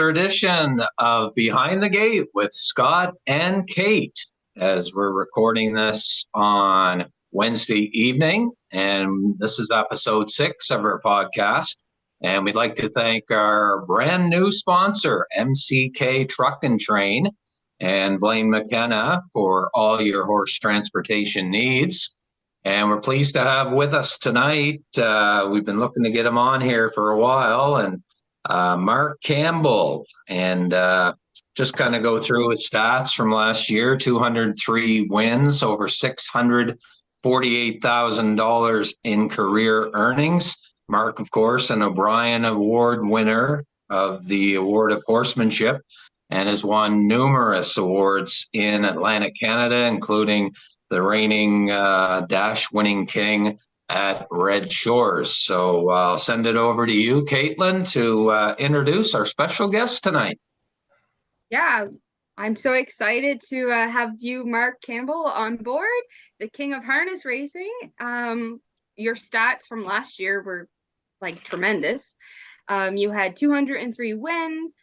another edition of Behind the Gate with Scott and Kate as we're recording this on Wednesday evening. And this is episode 6 of our podcast. And we'd like to thank our brand new sponsor, MCK Truck and Train, and Blaine McKenna for all your horse transportation needs. And we're pleased to have with us tonight, we've been looking to get him on here for a while, and Marc Campbell, and just kind of go through his stats from last year. 203 wins, over $648,000 in career earnings. Marc, of course, an O'Brien Award winner of the Award of Horsemanship, and has won numerous awards in Atlantic Canada, including the reigning dash winning king at Red Shores. So I'll send it over to you, Caitlin, to introduce our special guest tonight. Yeah, I'm so excited to have you, Marc Campbell, on board, the king of harness racing. Your stats from last year were like tremendous. You had 203 wins.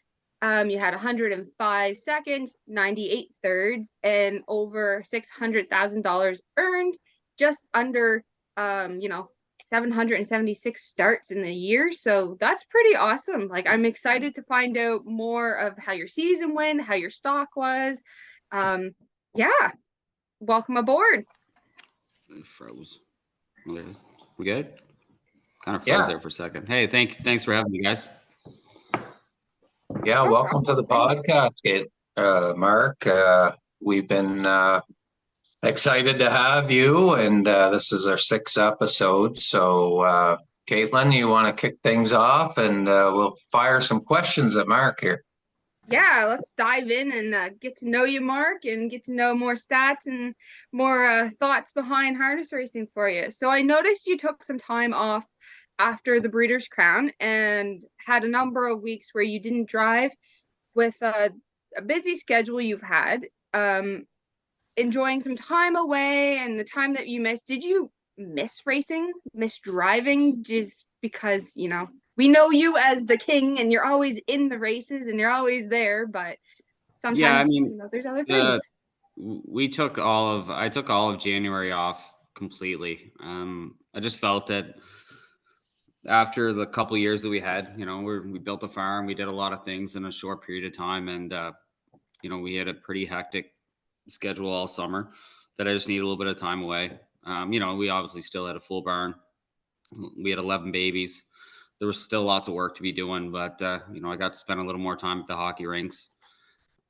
You had 105 seconds, 98 thirds, and over $600,000 earned, just under 776 starts in the year. So that's pretty awesome. Like, I'm excited to find out more of how your season went, how your stock was. Yeah, welcome aboard. It froze. We good? Kind of froze there for a second. Hey, thanks for having me, guys. Yeah, welcome to the podcast, Marc. We've been excited to have you, and this is our 6th episode. So, Caitlin, you want to kick things off, and we'll fire some questions at Marc here. Yeah, let's dive in and get to know you, Marc, and get to know more stats and more thoughts behind harness racing for you. So I noticed you took some time off after the Breeders' Crown and had a number of weeks where you didn't drive. With a busy schedule you've had, enjoying some time away and the time that you missed, did you miss racing, miss driving, just because, we know you as the king and you're always in the races and you're always there, but sometimes there's other things. I took all of January off completely. I just felt that after the couple years that we had, we built a farm, we did a lot of things in a short period of time, and we had a pretty hectic schedule all summer that I just needed a little bit of time away. We obviously still had a full barn. We had 11 babies. There was still lots of work to be doing, but I got to spend a little more time at the hockey rinks,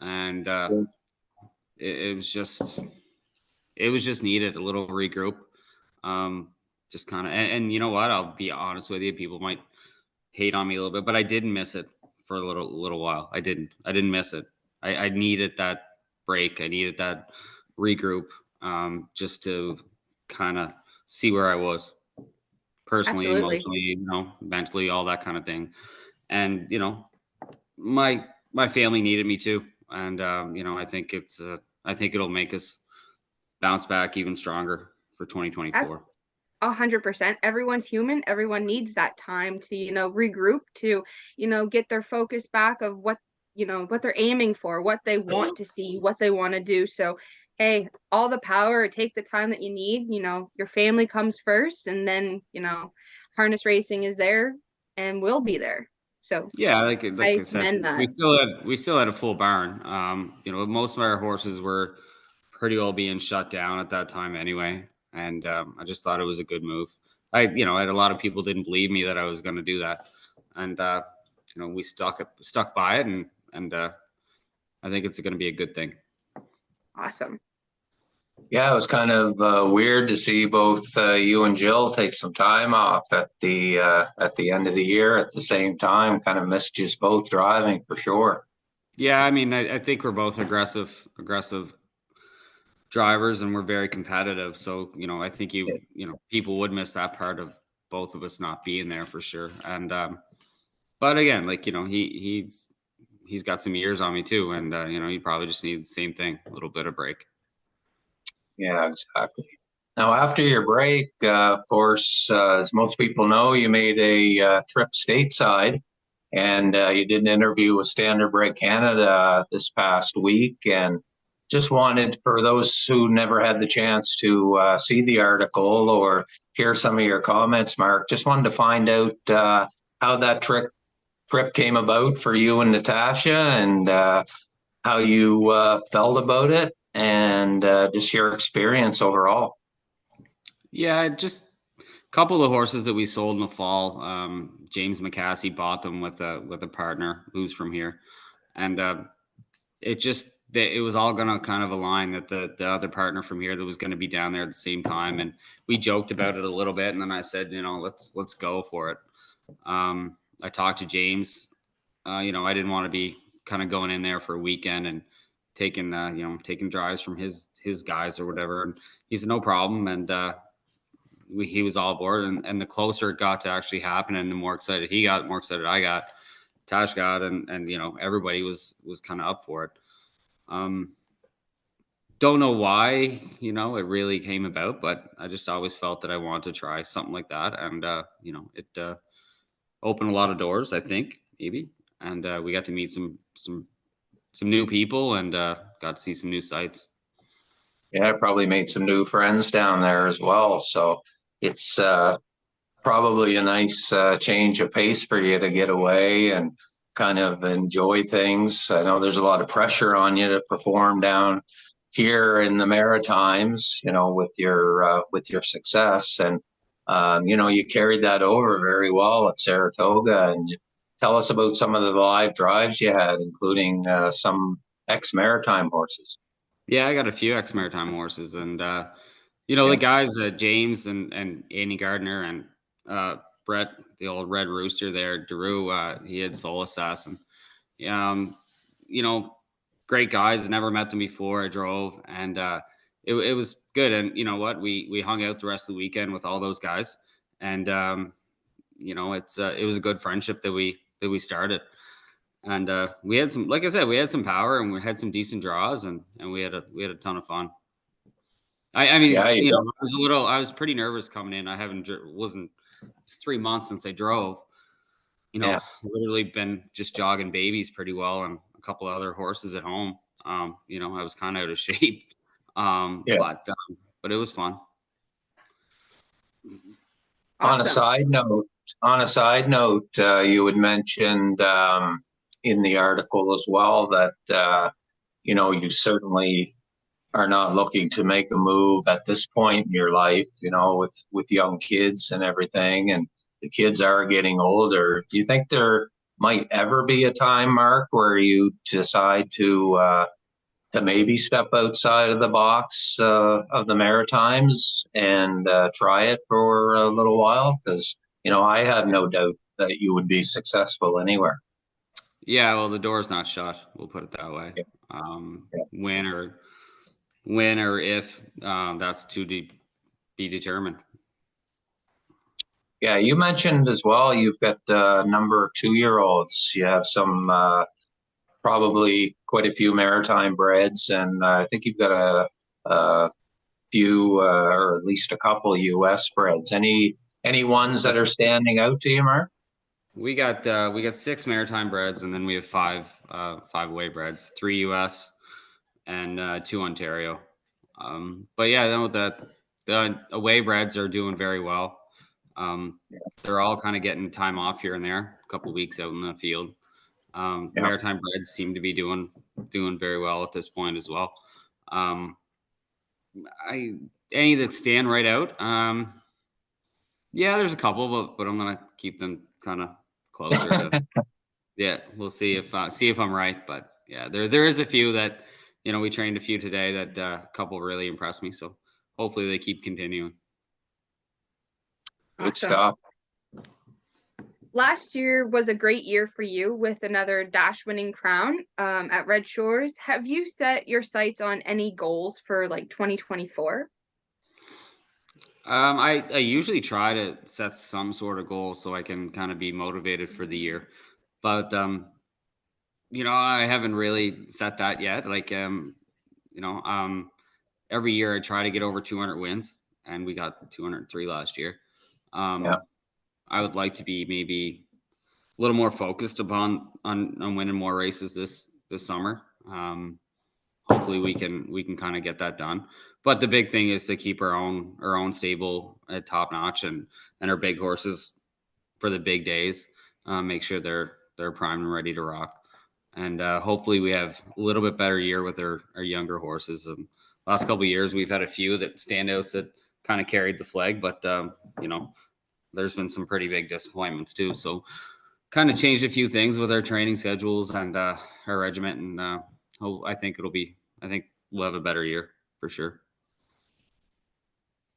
and it was just needed a little regroup. Just kind of, and you know what? I'll be honest with you. People might hate on me a little bit, but I didn't miss it for a little while. I didn't miss it. I needed that break. I needed that regroup, just to kind of see where I was personally, emotionally, mentally, all that kind of thing. And my family needed me too. And I think it'll make us bounce back even stronger for 2024. 100%. Everyone's human. Everyone needs that time to, regroup, to, get their focus back of what they're aiming for, what they want to see, what they want to do. So, hey, all the power, take the time that you need. Your family comes first, and then, harness racing is there and will be there. So yeah, like I said, that. we still had a full barn. Most of our horses were pretty well being shut down at that time anyway. And I just thought it was a good move. I had a lot of people didn't believe me that I was going to do that, and we stuck by it, and I think it's going to be a good thing. Awesome. Yeah, it was kind of weird to see both you and Jill take some time off at the end of the year at the same time. Kind of missed you both driving for sure. Yeah, I think we're both aggressive drivers, and we're very competitive. So, I think people would miss that part of both of us not being there for sure. And, but again, he's got some years on me too. And, he probably just needs the same thing, a little bit of break. Yeah, exactly. Now, after your break, of course, as most people know, you made a trip stateside And you did an interview with Standardbred Canada this past week, and just wanted, for those who never had the chance to see the article or hear some of your comments, Marc, just wanted to find out how that trip came about for you and Natasha, and how you felt about it, and just your experience overall. Yeah, just a couple of horses that we sold in the fall. James McCassie bought them with a partner who's from here, and it was all going to kind of align that the other partner from here that was going to be down there at the same time, and we joked about it a little bit, and then I said, let's go for it. I talked to James. I didn't want to be kind of going in there for a weekend and taking drives from his guys or whatever, and he said no problem, and he was all aboard, and the closer it got to actually happen, and the more excited he got, the more excited I got, Tash got, and everybody was kind of up for it. Don't know why, it really came about, but I just always felt that I wanted to try something like that. And, it opened a lot of doors, I think, maybe. And we got to meet some new people, and got to see some new sights. Yeah, I probably made some new friends down there as well. So it's probably a nice change of pace for you to get away and kind of enjoy things. I know there's a lot of pressure on you to perform down here in the Maritimes, with your success, and you carried that over very well at Saratoga. And tell us about some of the live drives you had, including some ex-Maritime horses. Yeah, I got a few ex-Maritime horses, and the guys, James and Andy Gardner and Brett, the old Red Rooster there, Daru, he had Soul Assassin. Great guys. Never met them before. I drove, and it was good. And you know what? We hung out the rest of the weekend with all those guys, and it was a good friendship that we started. And we had some, like I said, we had some power, and we had some decent draws, and we had a ton of fun. I mean, Yeah, I was pretty nervous coming in. It's 3 months since I drove. Literally been just jogging babies pretty well, and a couple of other horses at home. I was kind of out of shape. But it was fun. Awesome. On a side note, you had mentioned in the article as well that you certainly are not looking to make a move at this point in your life, with young kids and everything, and the kids are getting older. Do you think there might ever be a time, Marc, where you decide to maybe step outside of the box of the Maritimes and try it for a little while? Because I have no doubt that you would be successful anywhere. Yeah, well, the door's not shut. We'll put it that way. Yeah. When or if, that's to be determined. Yeah, you mentioned as well, you've got a number of 2-year-olds. You have some probably quite a few Maritime breds, and I think you've got a few or at least a couple US breds. Any ones that are standing out to you, Marc? We got 6 Maritime breds, and then we have 5 away breds, 3 US and 2 Ontario. But yeah, the away breds are doing very well. They're all kind of getting time off here and there, a couple of weeks out in the field. Maritime breds seem to be doing very well at this point as well. Any that stand right out. Yeah, there's a couple, but I'm gonna keep them kind of closer to. Yeah, we'll see if I'm right, but yeah, there is a few that we trained a few today that a couple really impressed me. So hopefully they keep continuing. Good stuff. Last year was a great year for you with another dash winning crown at Red Shores. Have you set your sights on any goals for 2024? I usually try to set some sort of goal so I can kind of be motivated for the year, but I haven't really set that yet. Every year I try to get over 200 wins, and we got 203 last year. I would like to be maybe a little more focused upon on winning more races this summer. Hopefully we can kind of get that done. But the big thing is to keep our own stable at top notch and our big horses for the big days. Make sure they're primed and ready to rock. And hopefully we have a little bit better year with our younger horses. Last couple of years we've had a few that standouts that kind of carried the flag, but there's been some pretty big disappointments too. So kind of changed a few things with our training schedules and our regiment, and I think we'll have a better year for sure.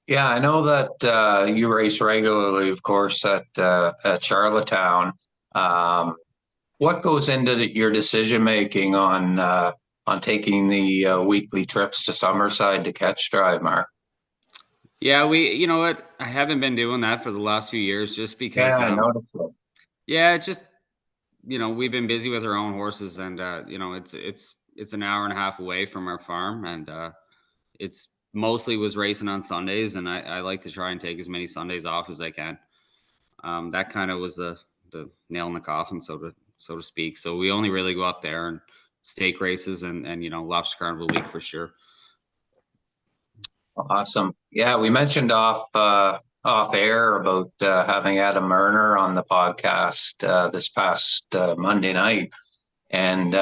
Yeah, I know that you race regularly, of course, at Charlottetown. What goes into your decision making on taking the weekly trips to Summerside to catch drive, Mark? Yeah, you know what? I haven't been doing that for the last few years just because. Yeah, I noticed that. Yeah, it's just we've been busy with our own horses, and it's an hour and a half away from our farm, and it's mostly was racing on Sundays, and I like to try and take as many Sundays off as I can. That kind of was the nail in the coffin, so to speak. So we only really go up there and stake races and Lobster Carnival week for sure. Awesome. Yeah, we mentioned off air about having Adam Murner on the podcast this past Monday night, and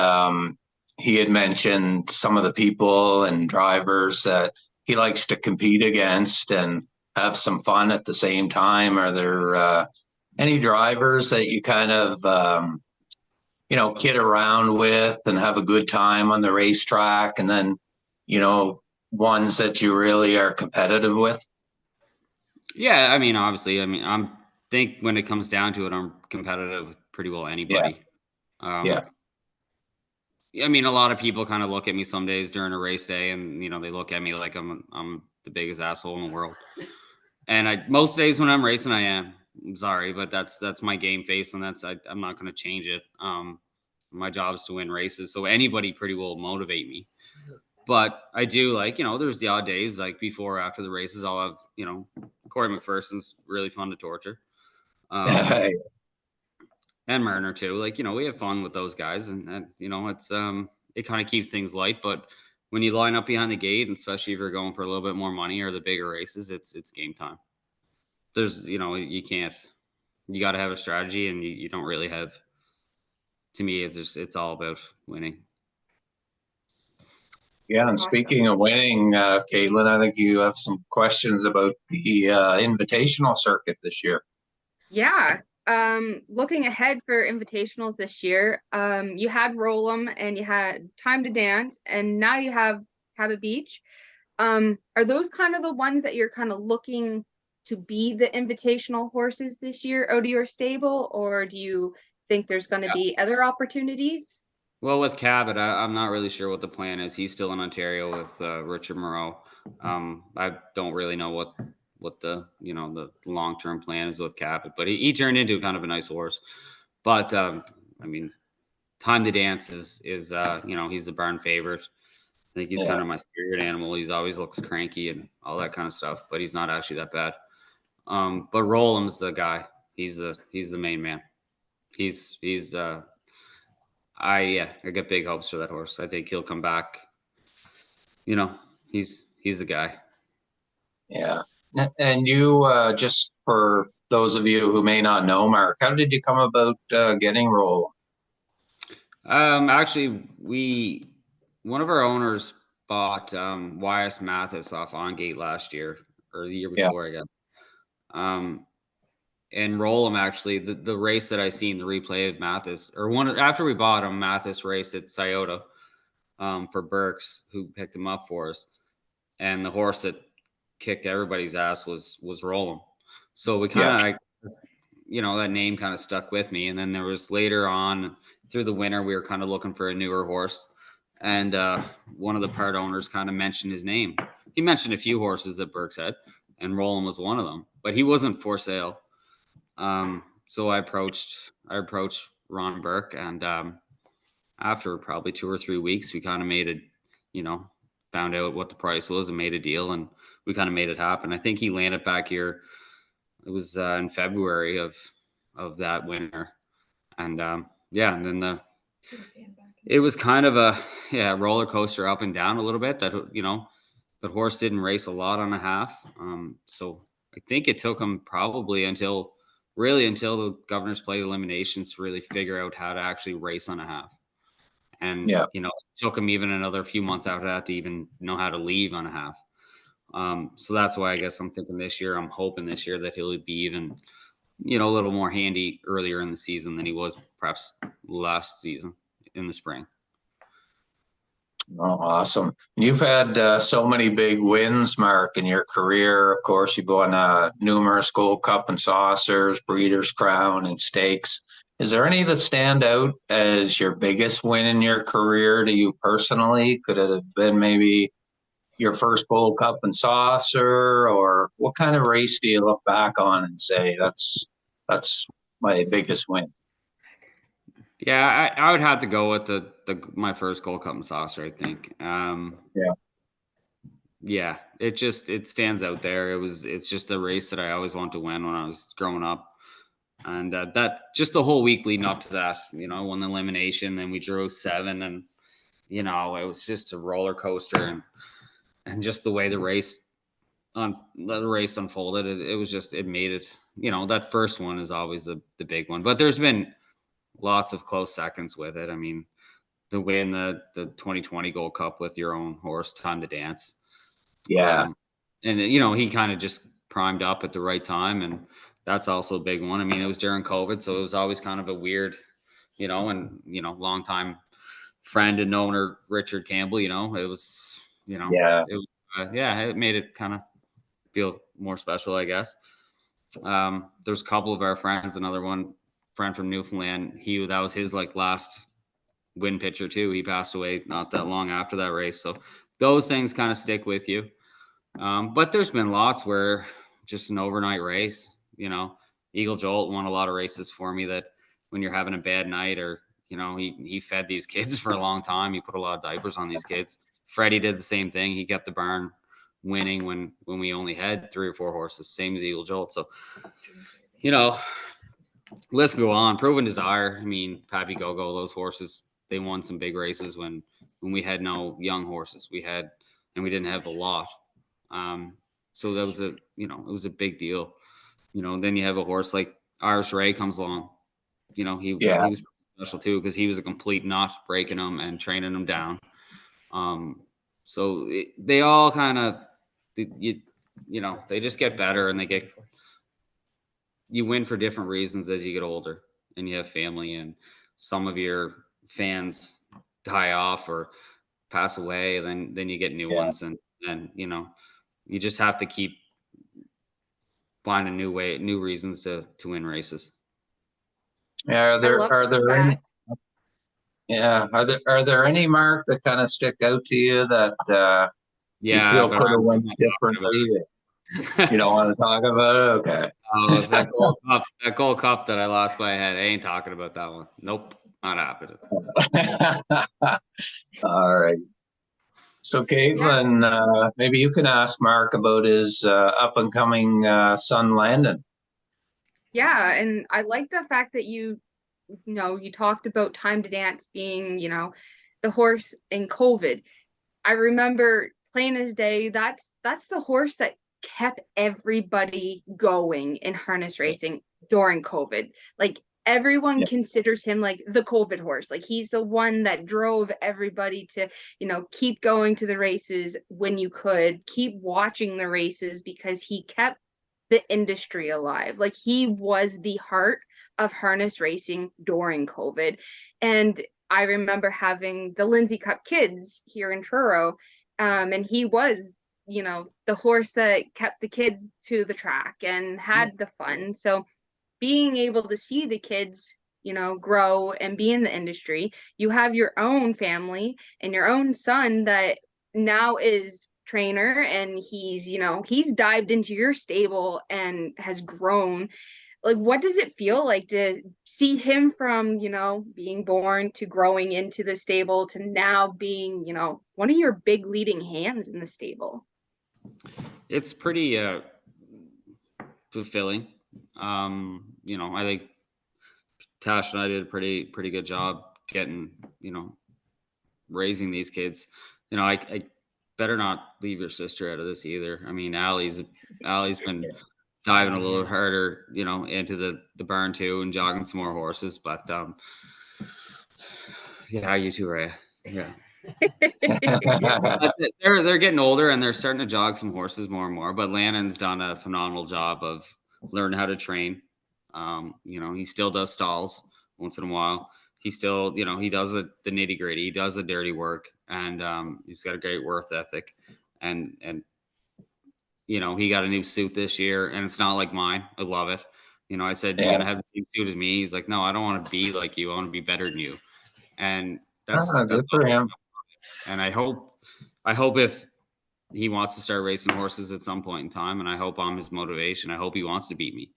he had mentioned some of the people and drivers that he likes to compete against and have some fun at the same time. Are there any drivers that you kind of kid around with and have a good time on the racetrack, and then ones that you really are competitive with? Yeah, I mean, obviously, I think when it comes down to it, I'm competitive with pretty well anybody. Yeah. I mean, a lot of people kind of look at me some days during a race day, and they look at me like I'm the biggest asshole in the world. And most days when I'm racing, I am. I'm sorry, but that's my game face, and I'm not going to change it. My job is to win races, so anybody pretty well motivate me. But I do there's the odd days like before or after the races, I'll have, Corey McPherson's really fun to torture. And Marner too. We have fun with those guys, and it's it kind of keeps things light. But when you line up behind the gate, and especially if you're going for a little bit more money or the bigger races, it's game time. There's you got to have a strategy, and you don't really have. To me, it's all about winning. Yeah, and speaking of winning, Caitlin, I think you have some questions about the invitational circuit this year. Yeah. Looking ahead for invitationals this year, you had Roland and you had Time to Dance, and now you have Cabot Beach. Are those kind of the ones that you're kind of looking to be the invitational horses this year out of your stable, or do you think there's going to be other opportunities? Well, with Cabot, I'm not really sure what the plan is. He's still in Ontario with Richard Moreau. I don't really know what the the long-term plan is with Cabot, but he turned into kind of a nice horse. But I mean, Time to Dance is he's the barn favorite. I think he's kind of my spirit animal. He's always looks cranky and all that kind of stuff, but he's not actually that bad. But Roland's the guy. He's the main man. I got big hopes for that horse. I think he'll come back. He's the guy. Yeah. And you, just for those of you who may not know, Mark, how did you come about getting Roland? Actually, one of our owners bought YS Mathis off On Gate last year or the year before, I guess. And Roland, actually, the race that I seen, the replay of Mathis, after we bought him, Mathis raced at Saratoga for Burks, who picked him up for us. And the horse that kicked everybody's ass was Roland. So we kind of, that name kind of stuck with me. And then there was later on through the winter, we were kind of looking for a newer horse. And one of the part owners kind of mentioned his name. He mentioned a few horses that Burks had, and Roland was one of them, but he wasn't for sale. So I approached Ron Burke, and after probably 2 or 3 weeks, we kind of made it, found out what the price was and made a deal, and we kind of made it happen. I think he landed back here. It was in February of that winter, And yeah, and then it was kind of a roller coaster up and down a little bit. That the horse didn't race a lot on a half. So I think it took him probably until the Governor's Plate eliminations to really figure out how to actually race on a half. And Yeah. it took him even another few months after that to even know how to leave on a half. So that's why I guess I'm thinking this year, I'm hoping this year that he'll be even, a little more handy earlier in the season than he was perhaps last season in the spring. Oh, awesome. You've had so many big wins, Mark, in your career. Of course, you've won numerous Gold Cup and Saucers, Breeders' Crown, and Stakes. Is there any that stand out as your biggest win in your career to you personally? Could it have been maybe your first Gold Cup and Saucer, or what kind of race do you look back on and say that's my biggest win? Yeah, I would have to go with my first Gold Cup and Saucer, I think. Yeah, it stands out there. It's just a race that I always wanted to win when I was growing up. And that just the whole week leading up to that, won the elimination, and we drew 7, and it was just a roller coaster, and just the way the race unfolded, it was just, it made it. That first one is always the big one, but there's been lots of close seconds with it. I mean, to win the 2020 Gold Cup with your own horse, Time to Dance. Yeah. And he kind of just primed up at the right time, and that's also a big one. I mean, it was during COVID, so it was always kind of a weird, and longtime friend and owner Richard Campbell. It was, Yeah. it was, it made it kind of feel more special, I guess. There's a couple of our friends, another one friend from Newfoundland. That was his last win picture too. He passed away not that long after that race, so those things kind of stick with you. But there's been lots where just an overnight race, Eagle Jolt won a lot of races for me, that when you're having a bad night, or, he fed these kids for a long time. He put a lot of diapers on these kids. Freddie did the same thing. He kept the barn winning when we only had 3 or 4 horses, same as Eagle Jolt. So, let's go on. Proven Desire. I mean, Pappy Go-Go, those horses, they won some big races when we had no young horses. We didn't have a lot. So that was it was a big deal. Then you have a horse like Irish Ray comes along. He was special too, because he was a complete nut, breaking them and training them down. So they all kind of, they just get better, and you win for different reasons as you get older and you have family, and some of your fans die off or pass away. Then you get new ones, and you just have to keep finding new reasons to win races. Yeah. Are there any, Mark, that kind of stick out to you that you feel could have went differently? You don't want to talk about it? Okay. Oh, it's that Gold Cup that I lost by a head. I ain't talking about that one. Nope, not happening. All right. So, Caitlin, maybe you can ask Mark about his up and coming son, Landon. Yeah, and I like the fact that you talked about Time to Dance being, the horse in COVID. I remember plain as day, that's the horse that kept everybody going in harness racing during COVID. Like, everyone considers him like the COVID horse. Like, he's the one that drove everybody to, keep going to the races when you could, keep watching the races, because he kept the industry alive. Like, he was the heart of harness racing during COVID. And I remember having the Lindsay Cup kids here in Truro, and he was, the horse that kept the kids to the track and had the fun. So being able to see the kids, grow and be in the industry, you have your own family and your own son that now is trainer, and he's dived into your stable and has grown. Like, what does it feel like to see him from, being born to growing into the stable to now being, one of your big leading hands in the stable? It's pretty fulfilling. I think Tash and I did a pretty good job getting, raising these kids. I better not leave your sister out of this either. I mean, Allie's been diving a little harder, into the barn too, and jogging some more horses. But yeah, you too, Ray. Yeah. That's it. They're getting older and they're starting to jog some horses more and more. But Lannon's done a phenomenal job of learning how to train. He still does stalls once in a while. He still, he does the nitty gritty. He does the dirty work, and he's got a great work ethic. And he got a new suit this year, and it's not like mine. I love it. I said, "You're gonna have the same suit as me." He's like, "No, I don't want to be like you. I want to be better than you." And that's Good for him. and I hope if he wants to start racing horses at some point in time, and I hope I'm his motivation. I hope he wants to beat me,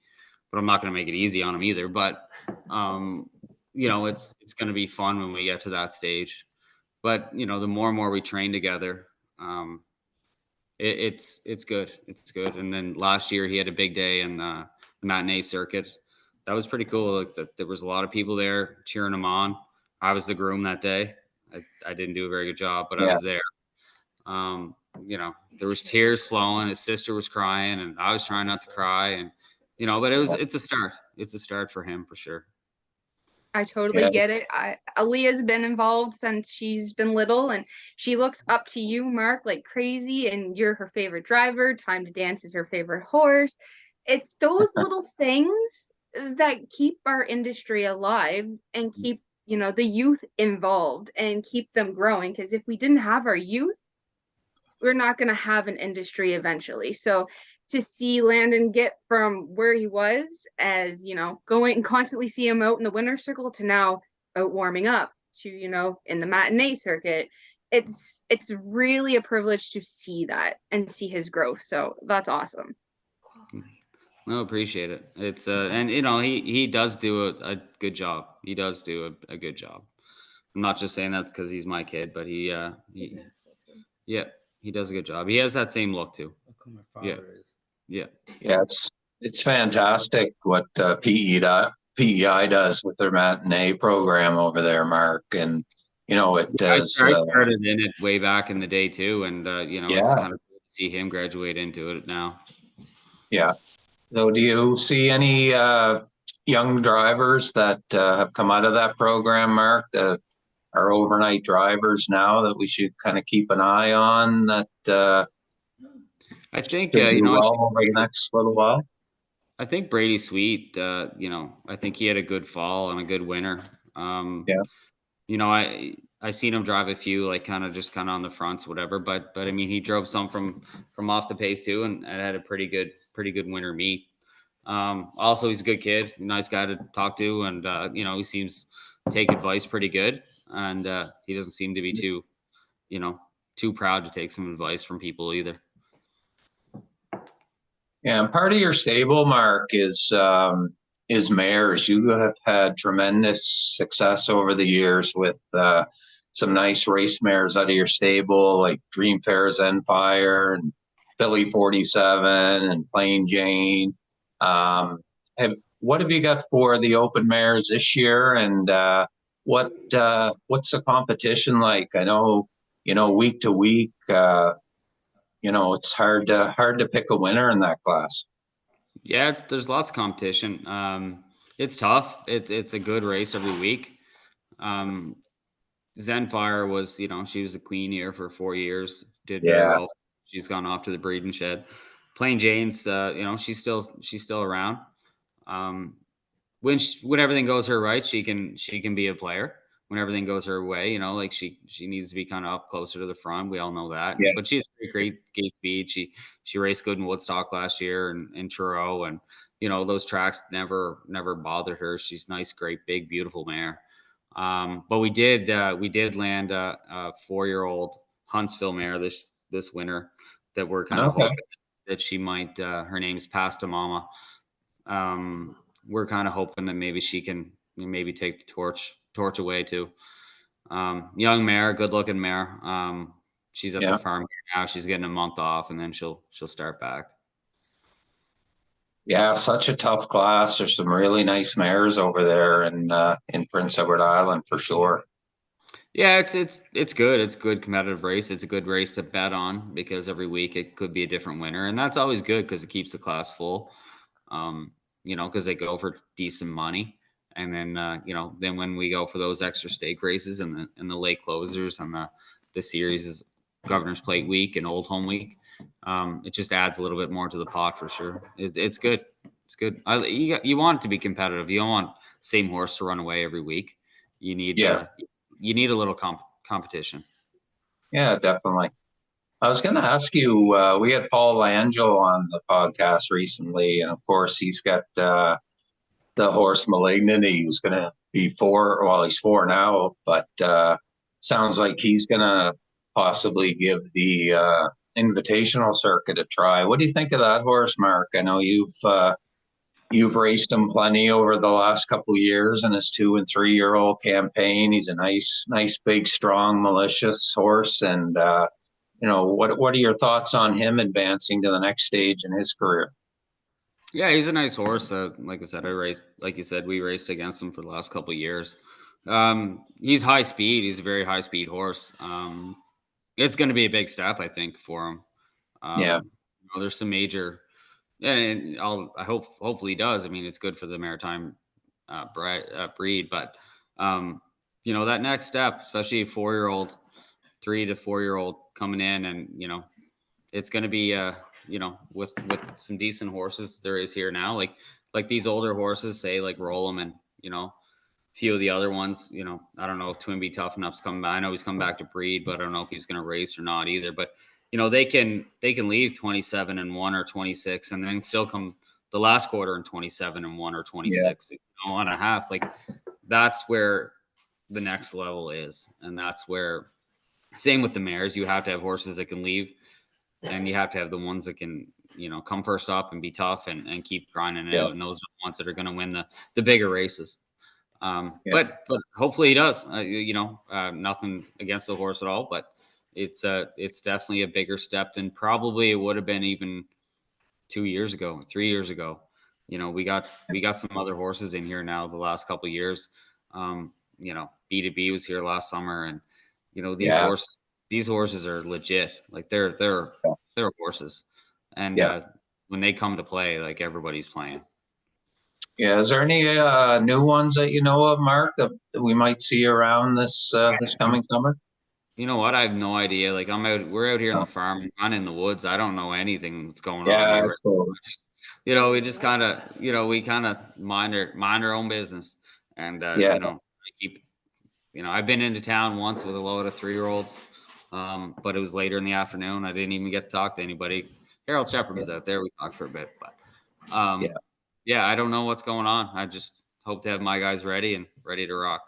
but I'm not going to make it easy on him either. But it's going to be fun when we get to that stage. But the more and more we train together, it's good. It's good. And then last year he had a big day in the matinee circuit. That was pretty cool. There was a lot of people there cheering him on. I was the groom that day. I didn't do a very good job, but I was there. There was tears flowing. His sister was crying, and I was trying not to cry. And but it's a start. It's a start for him for sure. I totally get it. Aaliyah's been involved since she's been little, and she looks up to you, Mark, like crazy. And you're her favorite driver. Time to Dance is her favorite horse. It's those little things that keep our industry alive and keep the youth involved and keep them growing. Because if we didn't have our youth, we're not going to have an industry eventually. So to see Landon get from where he was as, going and constantly see him out in the winner's circle to now out warming up to, in the matinee circuit, it's really a privilege to see that and see his growth. So that's awesome. No, appreciate it. It's and he does do a good job. He does do a good job. I'm not just saying that's because he's my kid, but he does a good job. He has that same look too. Yeah. It's fantastic what PEI does with their matinee program over there, Mark. And it does. I started in it way back in the day too, and it's kind of cool to see him graduate into it now. Yeah. So, do you see any young drivers that have come out of that program, Mark, that are overnight drivers now that we should kind of keep an eye on? That I think over the next little while. I think Brady Sweet. I think he had a good fall and a good winter. I seen him drive a few, like kind of on the fronts, whatever. But I mean, he drove some from off the pace too, and had a pretty good winter meet. Also, he's a good kid, nice guy to talk to, and he seems to take advice pretty good, and he doesn't seem to be too proud to take some advice from people either. Yeah, and part of your stable, Mark, is mares. You have had tremendous success over the years with some nice race mares out of your stable, like Dream Fair Zenfire and Philly 47 and Plain Jane. What have you got for the open mares this year, and what's the competition like? I know, week to week, it's hard to pick a winner in that class. Yeah, there's lots of competition. It's tough. It's a good race every week. Zenfire was, she was a queen here for 4 years. Did very well. She's gone off to the breeding shed. Plain Jane's, she's still around. When everything goes her right, she can be a player. When everything goes her way, like she needs to be kind of up closer to the front. We all know that. Yeah. But she's great gate speed. She raced good in Woodstock last year and in Truro, and those tracks never bothered her. She's nice, great, big, beautiful mare. But we did land a 4-year-old Huntsville mare this winter that we're kind of hoping that she might. Her name's Pasta Mama. We're kind of hoping that maybe she can take the torch away too. Young mare, good looking mare. She's at the farm now. She's getting a month off, and then she'll start back. Yeah, such a tough class. There's some really nice mares over there in Prince Edward Island for sure. Yeah, it's good. It's a good competitive race. It's a good race to bet on because every week it could be a different winner, and that's always good because it keeps the class full. Um, because they go for decent money, and then then when we go for those extra stake races and the late closers and the series is Governor's Plate week and Old Home week, it just adds a little bit more to the pot for sure. It's good. It's good. You want it to be competitive. You don't want same horse to run away every week. You need Yeah, you need a little competition. yeah, definitely. I was going to ask you, we had Paul Langell on the podcast recently, and of course he's got the horse Malignity, who's going to be four. Well, he's four now, but sounds like he's going to possibly give the invitational circuit a try. What do you think of that horse, Mark? I know you've raced him plenty over the last couple of years in his 2 and 3 year old campaign. He's a nice, big, strong, malicious horse. And, what are your thoughts on him advancing to the next stage in his career? Yeah, he's a nice horse. Like I said, like you said, we raced against him for the last couple of years. He's high speed. He's a very high speed horse. It's going to be a big step, I think, for him. Yeah. There's some major, and hopefully he does. I mean, it's good for the maritime breed, but that next step, especially a 4-year-old, 3 to 4-year-old coming in, and it's going to be with some decent horses there is here now, like these older horses, say like Roland and a few of the other ones. I don't know if Twinbee Tough Enough's coming back. I know he's come back to breed, but I don't know if he's going to race or not either. But they can leave 27-1 or 26, and then still come the last quarter in 27-1 or 26 on a half. Like that's where the next level is, and that's where same with the mares. You have to have horses that can leave, and you have to have the ones that can come first up and be tough and keep grinding it out. And those are the ones that are going to win the bigger races. But hopefully he does. Nothing against the horse at all, but it's definitely a bigger step than probably it would have been even 2 years ago, 3 years ago. We got some other horses in here now the last couple of years. B2B was here last summer, and these horses are legit. Like they're horses, and when they come to play, like everybody's playing. Yeah, is there any new ones that you know of, Mark, that we might see around this coming summer? You know what? I have no idea. Like we're out here on the farm, I'm in the woods. I don't know anything that's going on here. Cool. We just kind of mind our own business, and I keep. I've been into town once with a load of 3-year-olds, but it was later in the afternoon. I didn't even get to talk to anybody. Harold Shepard was out there. We talked for a bit, but I don't know what's going on. I just hope to have my guys ready to rock.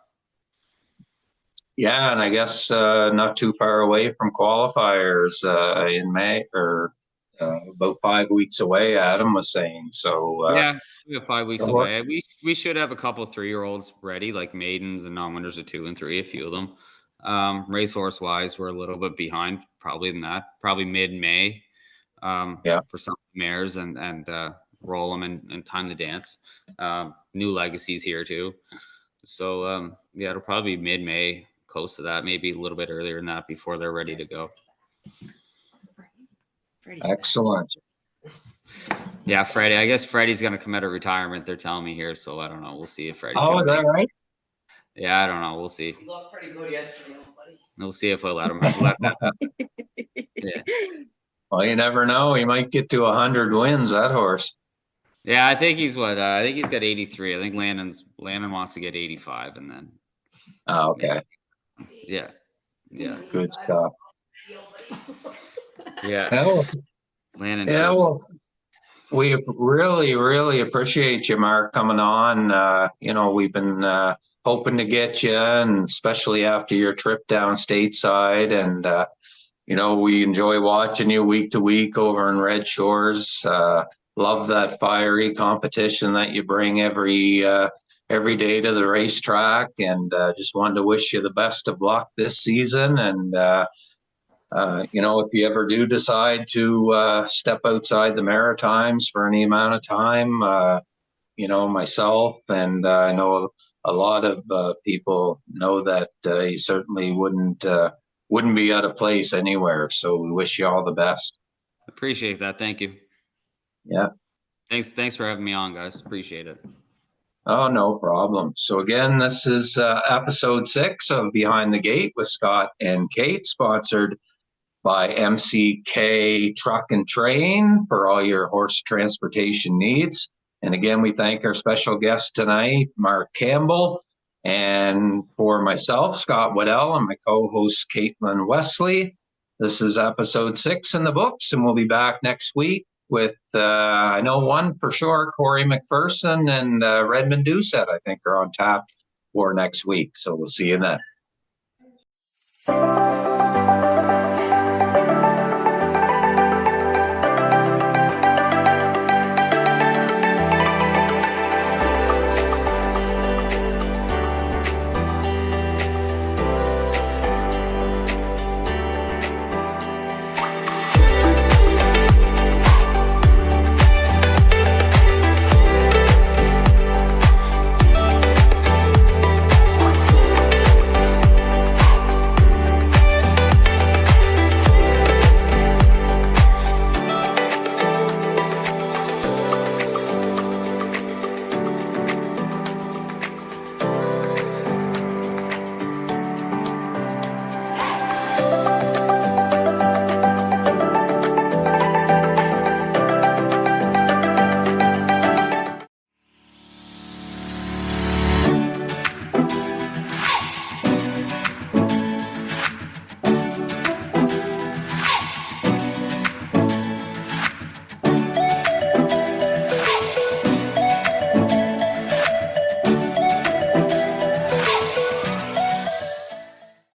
Yeah, and I guess not too far away from qualifiers in May, or about 5 weeks away, Adam was saying. So we have 5 weeks away. We should have a couple 3-year-olds ready, like maidens and non-winners of 2 and 3, a few of them. Racehorse wise, we're a little bit behind, probably than that, probably mid-May. For some mares and roll them and time to dance. New legacies here too. So it'll probably be mid-May, close to that, maybe a little bit earlier than that before they're ready to go. Excellent. Yeah, Freddie. I guess Freddie's going to come out of retirement. They're telling me here, so I don't know. We'll see if Freddie's. Oh, is that right? Yeah, I don't know. We'll see. He looked pretty good yesterday, buddy. We'll see if I let him. That. Yeah. Well, you never know. He might get to 100 wins, that horse. Yeah, I think he's what? I think he's got 83. I think Landon wants to get 85, and then. Oh, okay. Yeah. Good stuff. Yeah. Landon. Yeah. Well, we really, really appreciate you, Mark, coming on. We've been hoping to get you, and especially after your trip down stateside, and we enjoy watching you week to week over in Red Shores. Love that fiery competition that you bring every day to the racetrack, and just wanted to wish you the best of luck this season. And If you ever do decide to step outside the Maritimes for any amount of time, myself and I know a lot of people know that you certainly wouldn't be out of place anywhere. So we wish you all the best. Appreciate that. Thank you. Yeah. Thanks for having me on, guys. Appreciate it. Oh, no problem. So again, this is episode 6 of Behind the Gate with Scott and Kate, sponsored by MCK Truck and Train for all your horse transportation needs. And again, we thank our special guest tonight, Marc Campbell. And for myself, Scott Waddell, and my co-host, Caitlin Wesley, this is episode 6 in the books, and we'll be back next week with, I know one for sure, Corey McPherson and Redmond Doucette, I think, are on tap for next week. So we'll see you then.